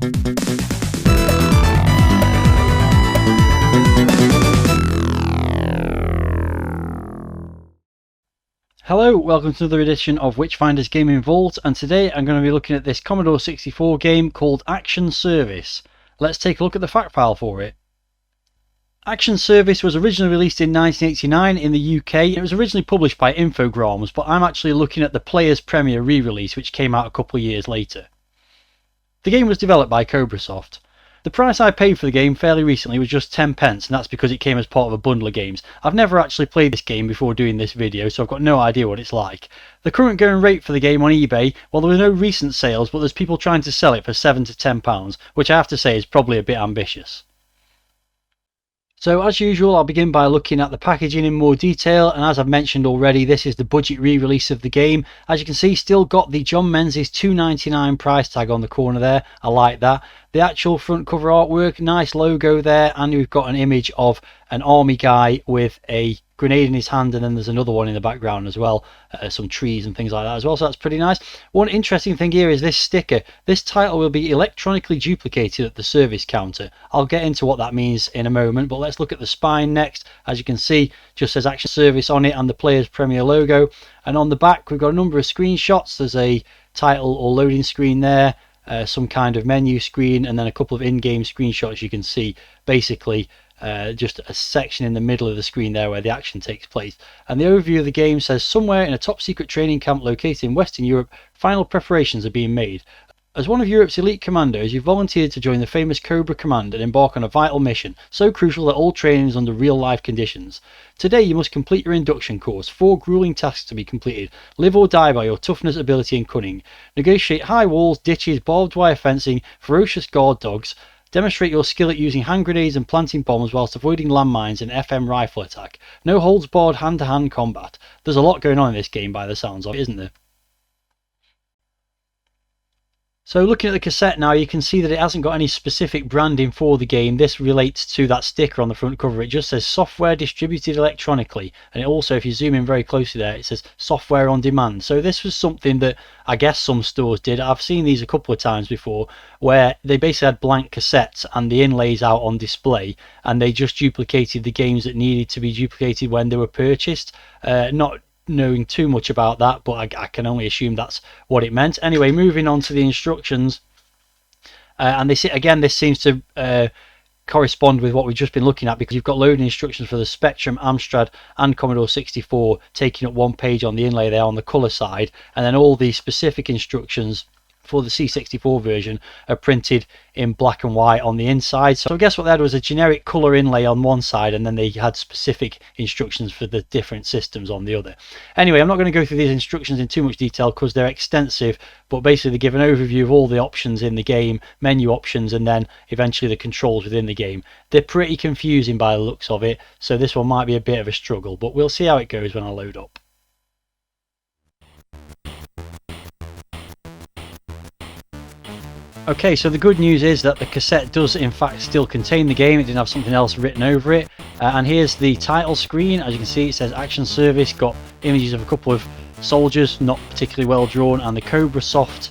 Hello, welcome to another edition of Witchfinder's Gaming Vault, and today I'm going to be looking at this Commodore 64 game called Action Service. Let's take a look at the fact file for it. Action Service was originally released in 1989 in the UK. It was originally published by Infogrames, but I'm actually looking at the Player's Premier re-release, which came out a couple of years later. The game was developed by Cobrasoft. The price I paid for the game fairly recently was just 10 pence, and that's because it came as part of a bundle of games. I've never actually played this game before doing this video, so I've got no idea what it's like. The current going rate for the game on eBay, well, there were no recent sales, but there's people trying to sell it for £7 to £10, which I have to say is probably a bit ambitious. So as usual, I'll begin by looking at the packaging in more detail, and as I've mentioned already, this is the budget re-release of the game. As you can see, still got the John Menzies $2.99 price tag on the corner there. I like that. The actual front cover artwork, nice logo there, and we've got an image of an army guy with a grenade in his hand, and then there's another one in the background as well, some trees and things like that as well, so that's pretty nice. One interesting thing here is this sticker. This title will be electronically duplicated at the service counter. I'll get into what that means in a moment, but let's look at the spine next. As you can see, just says Action Service on it and the Player's Premier logo, and on the back we've got a number of screenshots. There's a title or loading screen there, some kind of menu screen, and then a couple of in-game screenshots. You can see basically just a section in the middle of the screen there where the action takes place. And the overview of the game says, somewhere in a top secret training camp located in Western Europe, final preparations are being made. As one of Europe's elite commandos, you volunteered to join the famous Cobra Command and embark on a vital mission, so crucial that all training is under real-life conditions. Today you must complete your induction course, 4 grueling tasks to be completed. Live or die by your toughness, ability and cunning. Negotiate high walls, ditches, barbed wire fencing, ferocious guard dogs. Demonstrate your skill at using hand grenades and planting bombs whilst avoiding landmines and FM rifle attack. No holds barred hand-to-hand combat. There's a lot going on in this game by the sounds of it, isn't there? So looking at the cassette now, you can see that it hasn't got any specific branding for the game. This relates to that sticker on the front cover. It just says software distributed electronically, and it also, if you zoom in very closely there, it says software on demand. So this was something that I guess some stores did. I've seen these a couple of times before, where they basically had blank cassettes and the inlays out on display, and they just duplicated the games that needed to be duplicated when they were purchased. Not knowing too much about that, but I can only assume that's what it meant. Anyway, moving on to the instructions, and they see again, this seems to correspond with what we've just been looking at, because you've got loading instructions for the Spectrum, Amstrad and Commodore 64 taking up one page on the inlay there on the colour side, and then all the specific instructions for the C64 version are printed in black and white on the inside. So I guess what they had was a generic colour inlay on one side, and then they had specific instructions for the different systems on the other. Anyway, I'm not going to go through these instructions in too much detail because they're extensive, but basically they give an overview of all the options in the game, menu options, and then eventually the controls within the game. They're pretty confusing by the looks of it, so this one might be a bit of a struggle, but we'll see how it goes when I load up. Okay, so the good news is that the cassette does in fact still contain the game. It didn't have something else written over it. And here's the title screen. As you can see, it says Action Service, got images of a couple of soldiers, not particularly well drawn, and the Cobrasoft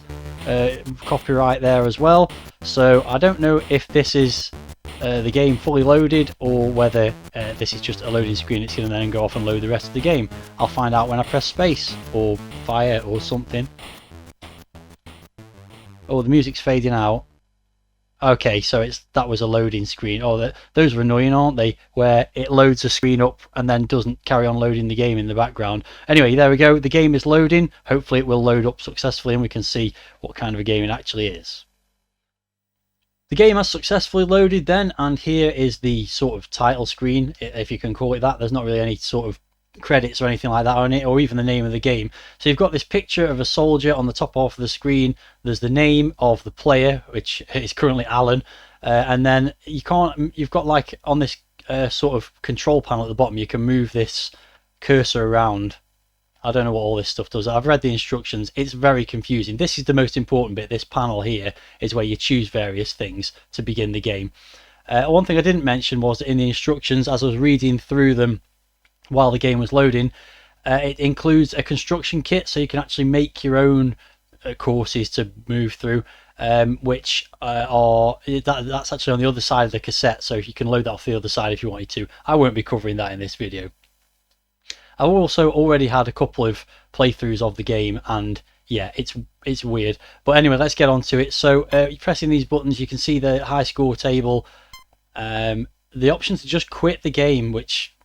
copyright there as well. So I don't know if this is the game fully loaded, or whether this is just a loading screen. It's going to then go off and load the rest of the game. I'll find out when I press space or fire or something. Oh, the music's fading out. Okay, so that was a loading screen. Oh, those are annoying, aren't they? Where it loads a screen up and then doesn't carry on loading the game in the background. Anyway, there we go. The game is loading. Hopefully it will load up successfully and we can see what kind of a game it actually is. The game has successfully loaded then, and here is the sort of title screen, if you can call it that. There's not really any sort of credits or anything like that on it, or even the name of the game. So you've got this picture of a soldier on the top half of the screen. There's the name of the player, which is currently Alan, and then you've got like on this sort of control panel at the bottom, you can move this cursor around. I don't know what all this stuff does. I've read the instructions. It's very confusing. This is the most important bit. This panel here is where you choose various things to begin the game. One thing I didn't mention was that in the instructions, as I was reading through them while the game was loading, it includes a construction kit, so you can actually make your own courses to move through, which that's actually on the other side of the cassette, so you can load that off the other side if you wanted to. I won't be covering that in this video. I've also already had a couple of playthroughs of the game, and yeah, it's weird. But anyway, let's get on to it. So you're pressing these buttons, you can see the high score table. The option to just quit the game, which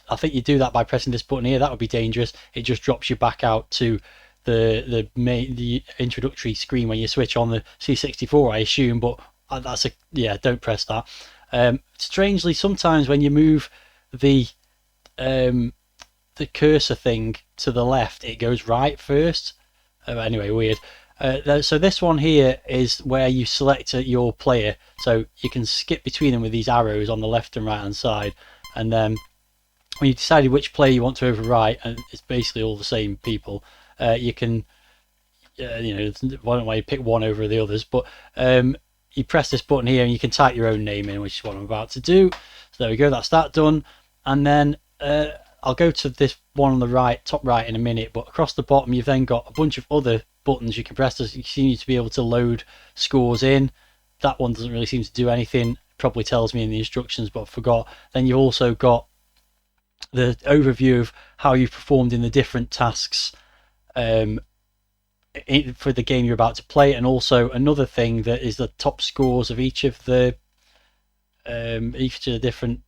I think you do that by pressing this button here. That would be dangerous. It just drops you back out to the introductory screen when you switch on the C64, I assume. But don't press that. Strangely, sometimes when you move the cursor thing to the left, it goes right first. Anyway, weird. So this one here is where you select your player, so you can skip between them with these arrows on the left and right hand side, and then when you decided which player you want to overwrite, and it's basically all the same people, you can why you pick one over the others, but you press this button here and you can type your own name in, which is what I'm about to do. So there we go, that's that done. And then I'll go to this one on the right, top right, in a minute, but across the bottom you've then got a bunch of other buttons you can press to continue to be able to load scores in. That one doesn't really seem to do anything, probably tells me in the instructions, but I forgot. Then you've also got the overview of how you've performed in the different tasks for the game you're about to play, and also another thing that is the top scores of each of the different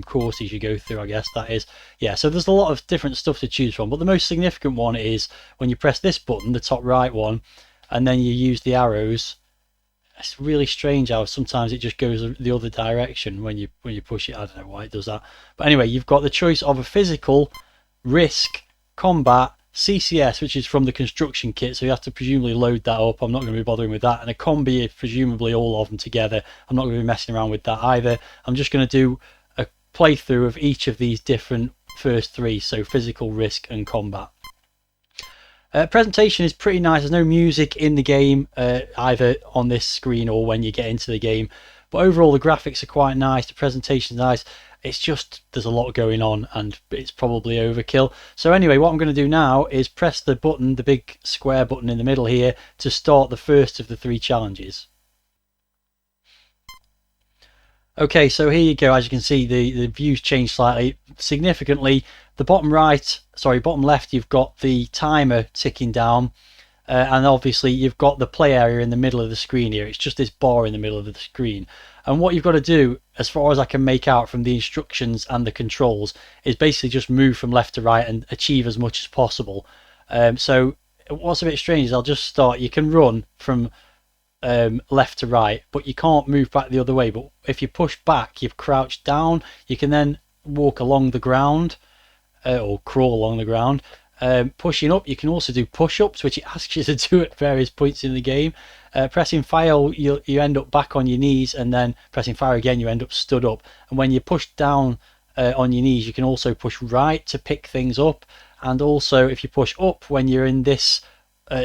courses you go through, I guess that is. Yeah, so there's a lot of different stuff to choose from, but the most significant one is when you press this button, the top right one, and then you use the arrows. It's really strange how sometimes it just goes the other direction when you push it. I don't know why it does that, but anyway, you've got the choice of a physical, risk, combat, CCS, which is from the construction kit, so you have to presumably load that up. I'm not going to be bothering with that. And a combi, presumably all of them together. I'm not going to be messing around with that either. I'm just going to do a playthrough of each of these different first three, so physical, risk and combat. Presentation is pretty nice. There's no music in the game, either on this screen or when you get into the game, but overall the graphics are quite nice, the presentation is nice. It's just there's a lot going on and it's probably overkill. So anyway, what I'm going to do now is press the button, the big square button in the middle here, to start the first of the three challenges. Okay, so here you go. As you can see, the views changed slightly. Significantly, the bottom left, you've got the timer ticking down, and obviously you've got the play area in the middle of the screen here. It's just this bar in the middle of the screen. And what you've got to do, as far as I can make out from the instructions and the controls, is basically just move from left to right and achieve as much as possible. So what's a bit strange is I'll just start. You can run from left to right, but you can't move back the other way. But if you push back, you've crouched down, you can then walk along the ground, or crawl along the ground. Pushing up, you can also do push-ups, which it asks you to do at various points in the game. Pressing fire, you end up back on your knees, and then pressing fire again, you end up stood up. And when you push down on your knees, you can also push right to pick things up. And also, if you push up when you're in this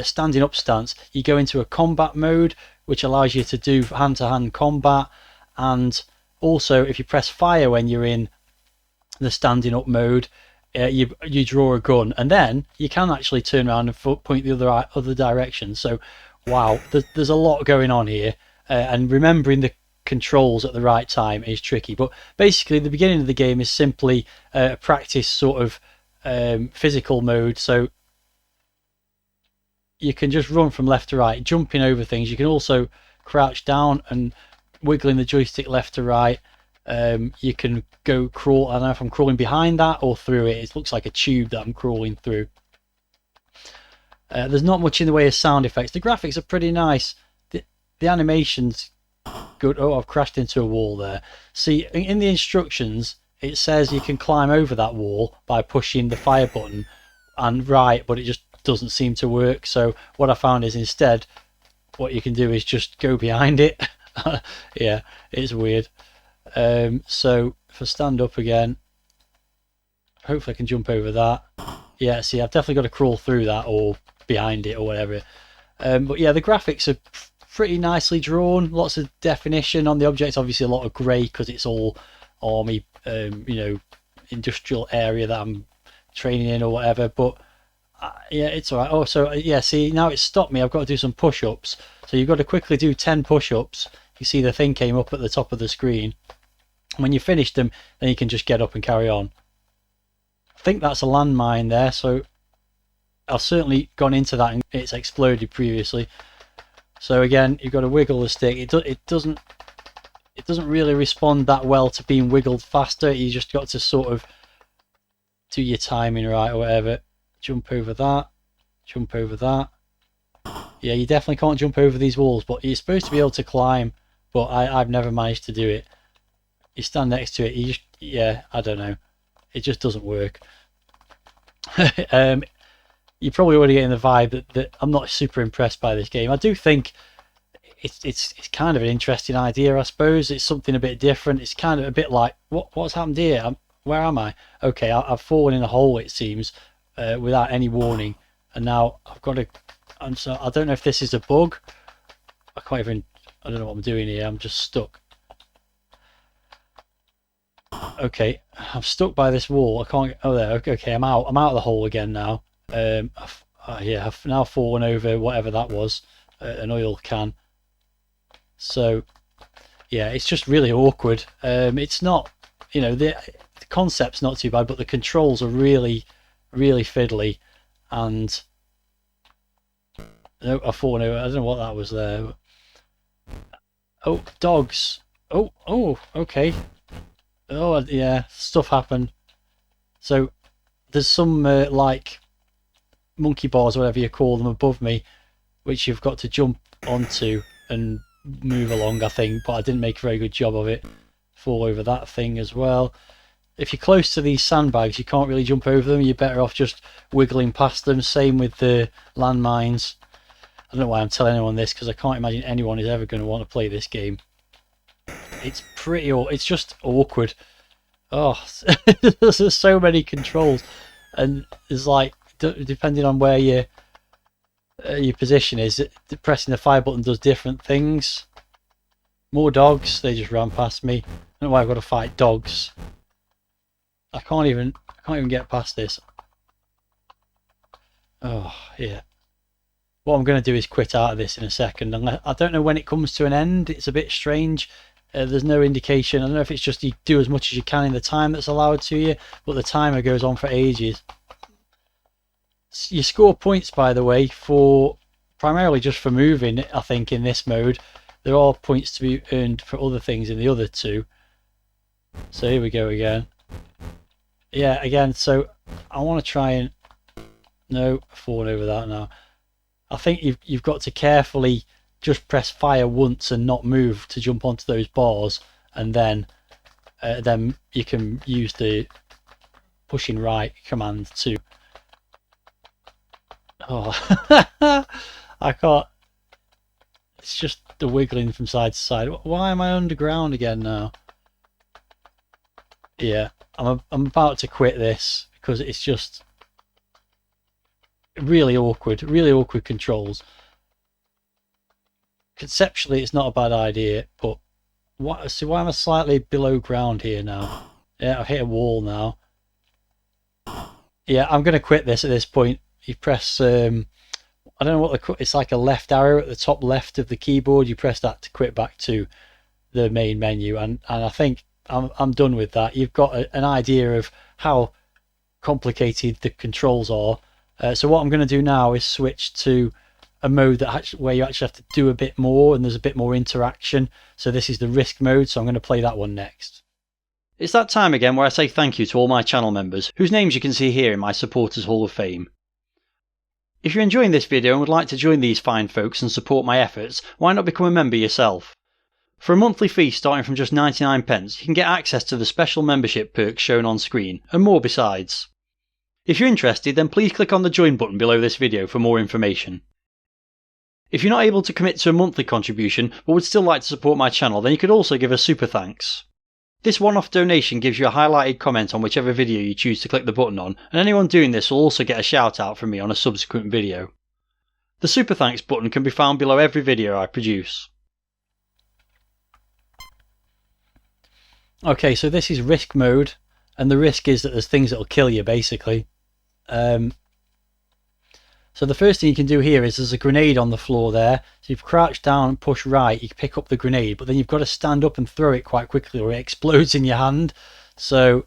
standing up stance, you go into a combat mode, which allows you to do hand-to-hand combat. And also, if you press fire when you're in the standing up mode, you draw a gun, and then you can actually turn around and point the other direction. So wow, there's a lot going on here, and remembering the controls at the right time is tricky. But basically the beginning of the game is simply a practice sort of physical mode, so you can just run from left to right, jumping over things. You can also crouch down and wiggling the joystick left to right. You can go crawl. I don't know if I'm crawling behind that or through it. It looks like a tube that I'm crawling through. There's not much in the way of sound effects. The graphics are pretty nice. The animation's good. Oh, I've crashed into a wall there. See, in the instructions, it says you can climb over that wall by pushing the fire button and right, but it just doesn't seem to work. So what I found is instead, what you can do is just go behind it. Yeah, it's weird. So if I stand up again, hopefully I can jump over that. Yeah, see, I've definitely got to crawl through that or behind it or whatever. But yeah, the graphics are pretty nicely drawn. Lots of definition on the objects. Obviously a lot of grey because it's all army, industrial area that I'm training in or whatever. But Yeah, it's alright. Oh, so yeah, see, now it's stopped me. I've got to do some push-ups. So you've got to quickly do 10 push-ups. You see the thing came up at the top of the screen. When you finish them, then you can just get up and carry on. I think that's a landmine there, so I've certainly gone into that and it's exploded previously. So again, you've got to wiggle the stick. It doesn't really respond that well to being wiggled faster. You just got to sort of do your timing right or whatever. Jump over that. Jump over that. Yeah, you definitely can't jump over these walls, but you're supposed to be able to climb. But I've never managed to do it. You stand next to it, you just, yeah, I don't know. It just doesn't work. You're probably already getting the vibe that I'm not super impressed by this game. I do think it's kind of an interesting idea, I suppose. It's something a bit different. It's kind of a bit like, what's happened here? Where am I? Okay, I've fallen in a hole, it seems, without any warning. And now I've got to... So I don't know if this is a bug. I don't know what I'm doing here. I'm just stuck. Okay, I'm stuck by this wall. I can't get... Oh, there. Okay, I'm out of the hole again now. Yeah, I've now fallen over whatever that was, an oil can. So, yeah, it's just really awkward. It's not, you know, the concept's not too bad, but the controls are really, really fiddly. And no, I've fallen over. I don't know what that was there. Oh, dogs. Oh, okay. Oh, yeah, stuff happened. So there's some like monkey bars, whatever you call them, above me, which you've got to jump onto and move along, I think, but I didn't make a very good job of it. Fall over that thing as well. If you're close to these sandbags, you can't really jump over them. You're better off just wiggling past them. Same with the landmines. I don't know why I'm telling anyone this, because I can't imagine anyone is ever going to want to play this game. It's just awkward. Oh, there's so many controls, and there's like, depending on where your position is, pressing the fire button does different things. More dogs. They just ran past me. I don't know why I've got to fight dogs. I can't even get past this. Oh, yeah. What I'm going to do is quit out of this in a second. I don't know when it comes to an end. It's a bit strange. There's no indication. I don't know if it's just you do as much as you can in the time that's allowed to you, but the timer goes on for ages. You score points, by the way, for primarily just for moving, I think, in this mode. There are points to be earned for other things in the other two. So here we go again. Yeah, again, so I want to try and... No, I've fallen over that now. I think you've got to carefully just press fire once and not move to jump onto those bars, and then you can use the pushing right command to... Oh, I can't... It's just the wiggling from side to side. Why am I underground again now? Yeah, I'm about to quit this because it's just really awkward controls. Conceptually, it's not a bad idea, but so why am I slightly below ground here now? Yeah, I've hit a wall now. Yeah, I'm going to quit this at this point. You press, I don't know what it's like, a left arrow at the top left of the keyboard. You press that to quit back to the main menu, and I think I'm done with that. You've got an idea of how complicated the controls are. So what I'm going to do now is switch to a mode where you actually have to do a bit more and there's a bit more interaction. So this is the risk mode, so I'm going to play that one next. It's that time again where I say thank you to all my channel members, whose names you can see here in my Supporters Hall of Fame. If you're enjoying this video and would like to join these fine folks and support my efforts, why not become a member yourself? For a monthly fee starting from just 99p, you can get access to the special membership perks shown on screen, and more besides. If you're interested, then please click on the join button below this video for more information. If you're not able to commit to a monthly contribution but would still like to support my channel, then you could also give a super thanks. This one-off donation gives you a highlighted comment on whichever video you choose to click the button on, and anyone doing this will also get a shout out from me on a subsequent video. The super thanks button can be found below every video I produce. Okay, so this is risk mode, and the risk is that there's things that will kill you, basically. So the first thing you can do here is there's a grenade on the floor there. So you've crouched down and push right, you can pick up the grenade, but then you've got to stand up and throw it quite quickly or it explodes in your hand. So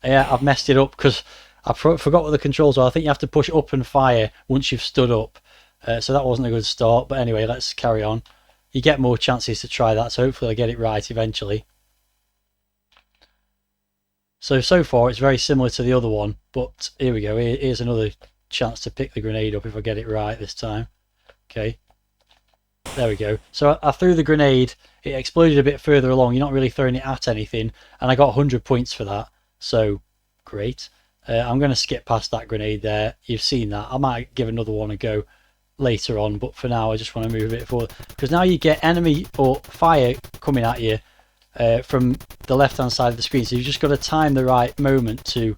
yeah, I've messed it up because I forgot what the controls are. I think you have to push up and fire once you've stood up. So that wasn't a good start, but anyway, let's carry on. You get more chances to try that, so hopefully I get it right eventually. So far it's very similar to the other one, but here we go. Here's another chance to pick the grenade up if I get it right this time. Okay, there we go. So I threw the grenade, it exploded a bit further along. You're not really throwing it at anything, and I got 100 points for that, so great. I'm going to skip past that grenade there. You've seen that. I might give another one a go later on, but for now I just want to move a bit forward, because now you get enemy or fire coming at you from the left hand side of the screen, so you've just got to time the right moment to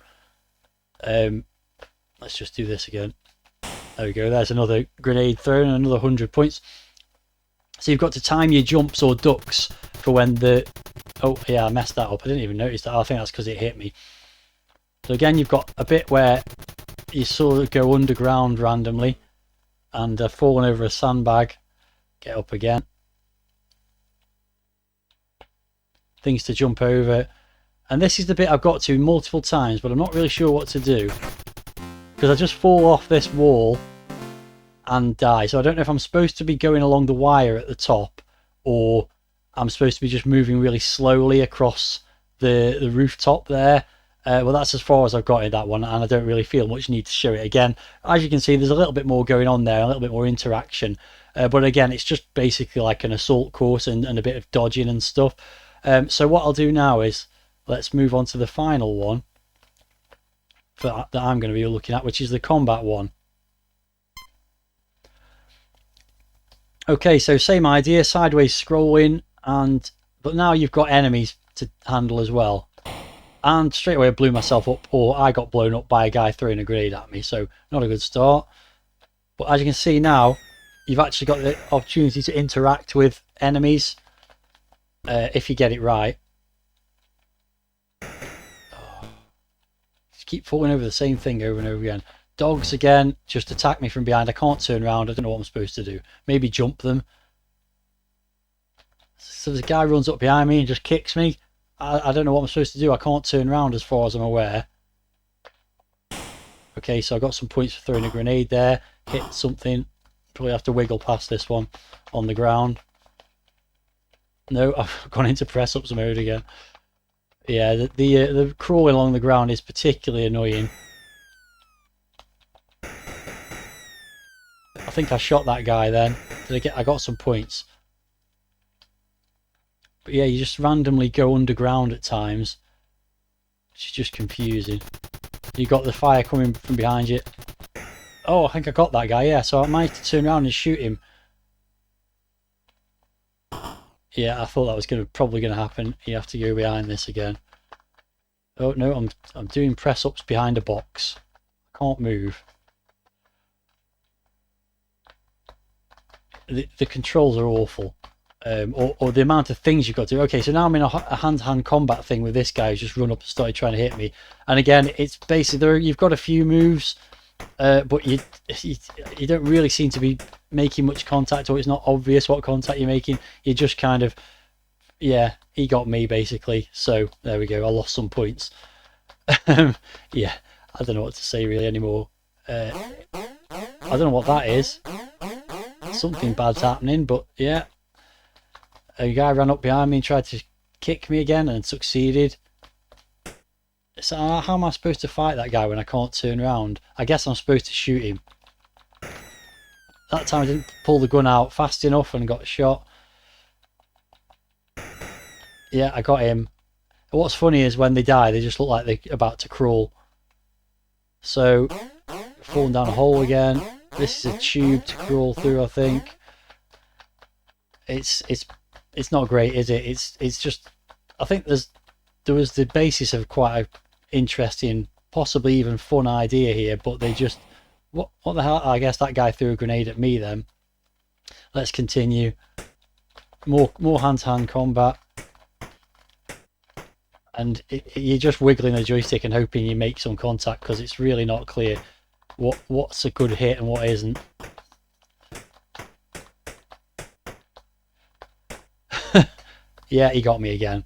let's just do this again. There we go, there's another grenade thrown, another 100 points. So you've got to time your jumps or ducks for when the... Oh yeah, I messed that up, I didn't even notice that. I think that's because it hit me. So again, you've got a bit where you sort of go underground randomly and falling over a sandbag. Get up again. Things to jump over. And this is the bit I've got to multiple times, but I'm not really sure what to do, because I just fall off this wall and die. So I don't know if I'm supposed to be going along the wire at the top, or I'm supposed to be just moving really slowly across the rooftop there. Well, that's as far as I've got in that one, and I don't really feel much need to show it again. As you can see, there's a little bit more going on there, a little bit more interaction. But again, it's just basically like an assault course and a bit of dodging and stuff. So what I'll do now is, let's move on to the final one that I'm going to be looking at, which is the combat one. Okay, so same idea, sideways scrolling, but now you've got enemies to handle as well. And straight away I blew myself up, or I got blown up by a guy throwing a grenade at me, so not a good start. But as you can see now, you've actually got the opportunity to interact with enemies if you get it right. Just keep falling over the same thing over and over again. Dogs again, just attack me from behind. I can't turn around, I don't know what I'm supposed to do. Maybe jump them. So the guy runs up behind me and just kicks me. I don't know what I'm supposed to do. I can't turn around as far as I'm aware. Okay, so I got some points for throwing a grenade there. Hit something. Probably have to wiggle past this one on the ground. No, I've gone into press-ups mode again. Yeah, the crawling along the ground is particularly annoying. I think I shot that guy then. I got some points. But yeah, you just randomly go underground at times, which is just confusing. You got the fire coming from behind you. Oh, I think I got that guy, yeah, so I might have to turn around and shoot him. Yeah, I thought that was probably gonna happen. You have to go behind this again. Oh no, I'm doing press-ups behind a box. I can't move. The controls are awful. Or the amount of things you've got to do. Okay, so now I'm in a hand-to-hand combat thing with this guy who's just run up and started trying to hit me. And again, it's basically you've got a few moves, but you don't really seem to be making much contact, or it's not obvious what contact you're making. You just kind of, yeah, he got me basically. So there we go. I lost some points. Yeah, I don't know what to say really anymore. I don't know what that is. Something bad's happening, but yeah. A guy ran up behind me and tried to kick me again and succeeded. So how am I supposed to fight that guy when I can't turn around? I guess I'm supposed to shoot him. That time I didn't pull the gun out fast enough and got shot. Yeah, I got him. What's funny is when they die, they just look like they're about to crawl. So, falling down a hole again. This is a tube to crawl through, I think. It's not great, is it? It's just, I think there was the basis of quite an interesting, possibly even fun idea here, but they just, what the hell? I guess that guy threw a grenade at me then. Let's continue. More hand-to-hand combat, and you're just wiggling the joystick and hoping you make some contact, because it's really not clear. what's a good hit and what isn't. Yeah, he got me again.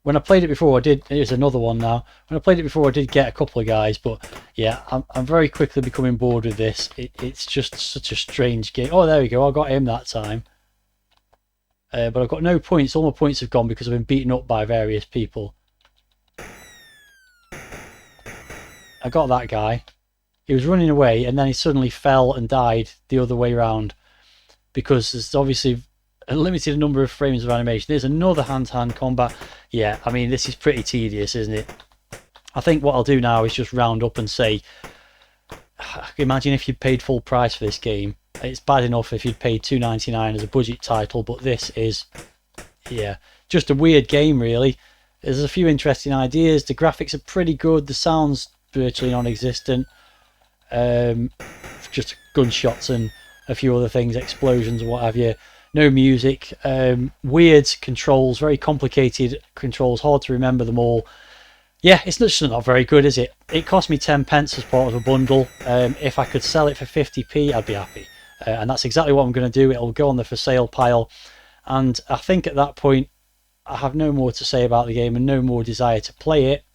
When I played it before, I did. Here's another one now. When I played it before, I did get a couple of guys, but yeah, I'm very quickly becoming bored with this. It's just such a strange game. Oh, there we go. I got him that time. But I've got no points. All my points have gone because I've been beaten up by various people. I got that guy. He was running away, and then he suddenly fell and died the other way around because there's obviously a limited number of frames of animation. There's another hand-to-hand combat. Yeah, I mean, this is pretty tedious, isn't it? I think what I'll do now is just round up and say, imagine if you'd paid full price for this game. It's bad enough if you'd paid $2.99 as a budget title, but this is, yeah, just a weird game, really. There's a few interesting ideas. The graphics are pretty good. The sound's virtually non-existent. Just gunshots and a few other things, explosions and what have you. No music, weird controls, very complicated controls, hard to remember them all. Yeah, it's just not very good, is it? It cost me 10 pence as part of a bundle. If I could sell it for 50p, I'd be happy. And that's exactly what I'm going to do. It'll go on the for sale pile. And I think at that point, I have no more to say about the game and no more desire to play it.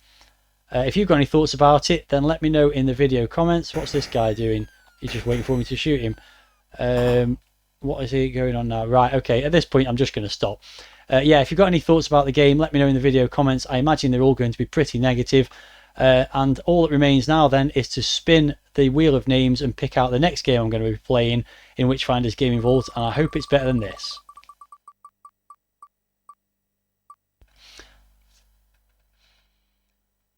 If you've got any thoughts about it, then let me know in the video comments. What's this guy doing? He's just waiting for me to shoot him. What is he going on now? Right, okay, at this point I'm just going to stop. Yeah, if you've got any thoughts about the game, let me know in the video comments. I imagine they're all going to be pretty negative. And all that remains now then is to spin the wheel of names and pick out the next game I'm going to be playing in Witchfinder's Gaming Vault, and I hope it's better than this.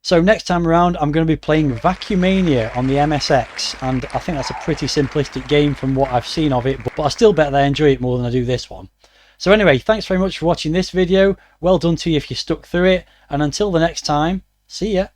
So next time around, I'm going to be playing Vacuumania on the MSX, and I think that's a pretty simplistic game from what I've seen of it, but I still bet that I enjoy it more than I do this one. So anyway, thanks very much for watching this video. Well done to you if you stuck through it, and until the next time, see ya.